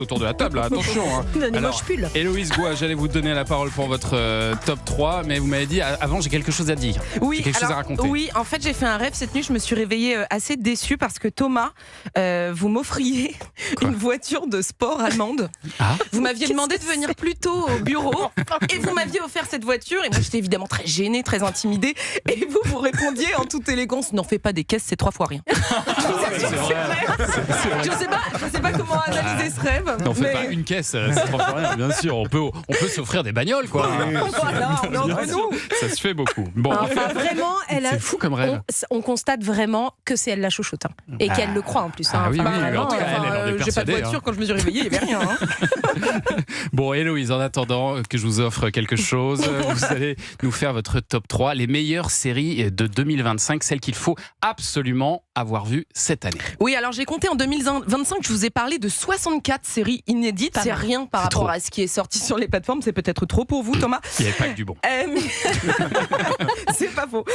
autour de la table, là, attention. Hein. Alors, Héloïse Goua, j'allais vous donner la parole pour votre top 3, mais vous m'avez dit, avant, j'ai quelque chose à dire. Oui, j'ai quelque chose à raconter. Oui, en fait, j'ai fait un rêve cette nuit, je me suis réveillée assez déçue parce que Thomas, vous m'offriez une voiture de sport allemande. Ah. Vous m'aviez demandé de venir plus tôt au bureau et vous m'aviez offert cette voiture et moi j'étais évidemment très gênée, très intimidée et vous répondiez en toute élégance, n'en fais pas des caisses, c'est 3 fois rien. C'est vrai. Je sais pas comment analyser ce rêve. N'en fais pas une caisse, c'est trop rien, bien sûr. On peut s'offrir des bagnoles, quoi. Voilà, on est entre nous. Ça se fait beaucoup. Bon, Enfin, vraiment, c'est fou comme rêve. On constate vraiment que c'est elle la chouchoute. Hein. Et qu'elle le croit en plus. Hein. Ah oui, Enfin, oui, vraiment, en tout cas, elle en est j'ai pas de persuadée, voiture quand je me suis réveillée, il n'y avait rien. Hein. Bon, Héloïse, en attendant que je vous offre quelque chose, vous allez nous faire votre top 3, les meilleures séries de 2025, celles qu'il faut absolument avoir vues cette année. Oui, alors j'ai compté en 2025, je vous ai parlé de 64 séries inédites. C'est rien par rapport à ce qui est sorti sur les plateformes. C'est peut-être trop pour vous, Thomas. Il n'y avait pas que du bon. C'est pas faux.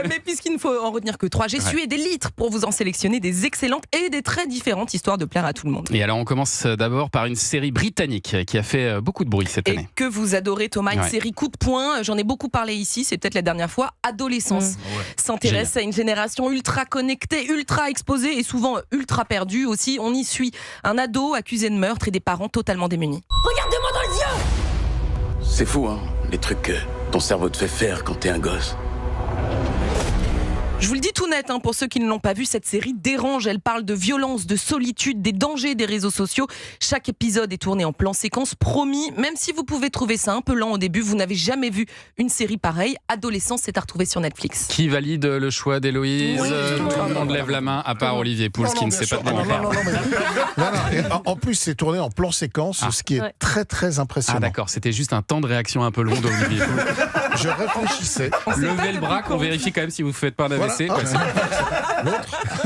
Mais puisqu'il ne faut en retenir que 3, j'ai sué des litres pour vous en sélectionner des excellentes et des très différentes, histoire de plaire à tout le monde. Et alors, on commence d'abord par une série britannique qui a fait beaucoup de bruit cette année. Et que vous adorez, Thomas, une série coup de poing. J'en ai beaucoup parlé ici, c'est peut-être la dernière fois. Adolescence s'intéresse à une génération ultra connectée, ultra exposée et souvent ultra perdue aussi. On y suit un ado accusé de meurtre et des parents totalement démunis. Regardez-moi dans les yeux! C'est fou, hein, les trucs que ton cerveau te fait faire quand t'es un gosse. Je vous le dis tout net, pour ceux qui ne l'ont pas vu, cette série dérange. Elle parle de violence, de solitude, des dangers des réseaux sociaux. Chaque épisode est tourné en plan séquence, promis. Même si vous pouvez trouver ça un peu lent au début, vous n'avez jamais vu une série pareille. Adolescence, c'est à retrouver sur Netflix. Qui valide le choix d'Héloïse? Tout le monde lève la main, à part Olivier Pouls, qui ne sait pas de quoi on parle. En plus, c'est tourné en plan séquence, ce qui est très très impressionnant. Ah d'accord, c'était juste un temps de réaction un peu long d'Olivier Pouls. Je réfléchissais. Levez le bras, qu'on vérifie quand même si vous ne faites pas un AVC.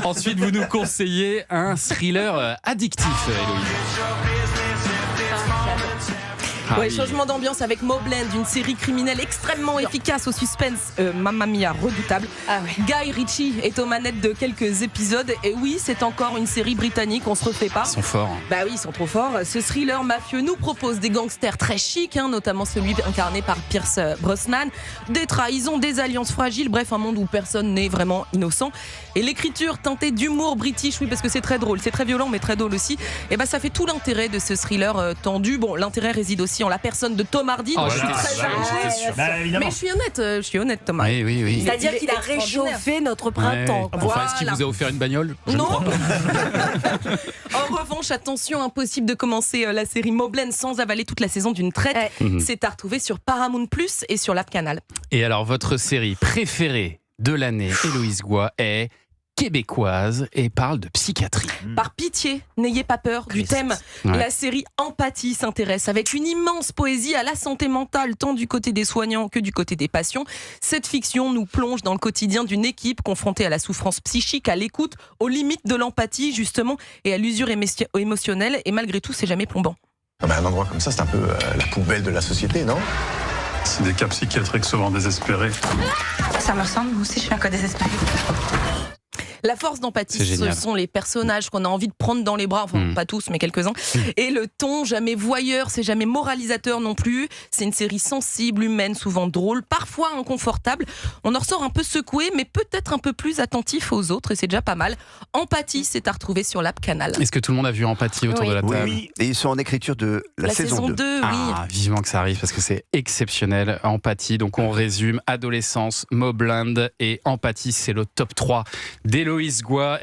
Ensuite, vous nous conseillez un thriller addictif, Héloïse. Changement d'ambiance avec Mobland, une série criminelle extrêmement efficace au suspense, Mamma Mia, redoutable. Guy Ritchie est aux manettes de quelques épisodes et oui, c'est encore une série britannique, on se refait pas. Ils sont forts. Bah oui, ils sont trop forts. Ce thriller mafieux nous propose des gangsters très chics, notamment celui incarné par Pierce Brosnan, des trahisons, des alliances fragiles, bref, un monde où personne n'est vraiment innocent. Et l'écriture teintée d'humour british, oui, parce que c'est très drôle, c'est très violent, mais très drôle aussi. Et ça fait tout l'intérêt de ce thriller tendu. Bon, l'intérêt réside aussi en la personne de Tom Hardy. Donc je suis très mais je suis honnête, Thomas. Oui. C'est-à-dire qu'il a réchauffé notre printemps. Ouais. Enfin, est-ce qu'il vous a offert une bagnole? Non. En revanche, attention, impossible de commencer la série Mobland sans avaler toute la saison d'une traite. C'est à retrouver sur Paramount Plus et sur l'App Canal. Et alors, votre série préférée de l'année, Héloïse Goua, est québécoise et parle de psychiatrie. Par pitié, n'ayez pas peur du thème. La série Empathie s'intéresse avec une immense poésie à la santé mentale, tant du côté des soignants que du côté des patients. Cette fiction nous plonge dans le quotidien d'une équipe confrontée à la souffrance psychique, à l'écoute, aux limites de l'empathie justement, et à l'usure émotionnelle. Et malgré tout, c'est jamais plombant. Un endroit comme ça, c'est un peu la poubelle de la société, non? C'est des cas psychiatriques souvent désespérés. Ça me ressemble, moi aussi je suis un cas désespéré. La force d'empathie, ce sont les personnages qu'on a envie de prendre dans les bras, enfin pas tous mais quelques-uns. Et le ton, jamais voyeur, c'est jamais moralisateur non plus. C'est une série sensible, humaine, souvent drôle, parfois inconfortable. On en ressort un peu secoué, mais peut-être un peu plus attentif aux autres et c'est déjà pas mal. Empathie, c'est à retrouver sur l'App Canal. Est-ce que tout le monde a vu Empathie autour de la table? Oui, et ils sont en écriture de la saison 2. Vivement que ça arrive parce que c'est exceptionnel. Empathie, donc on résume, adolescence, Mobland et Empathie, c'est le top 3 d'Héloïse Goua.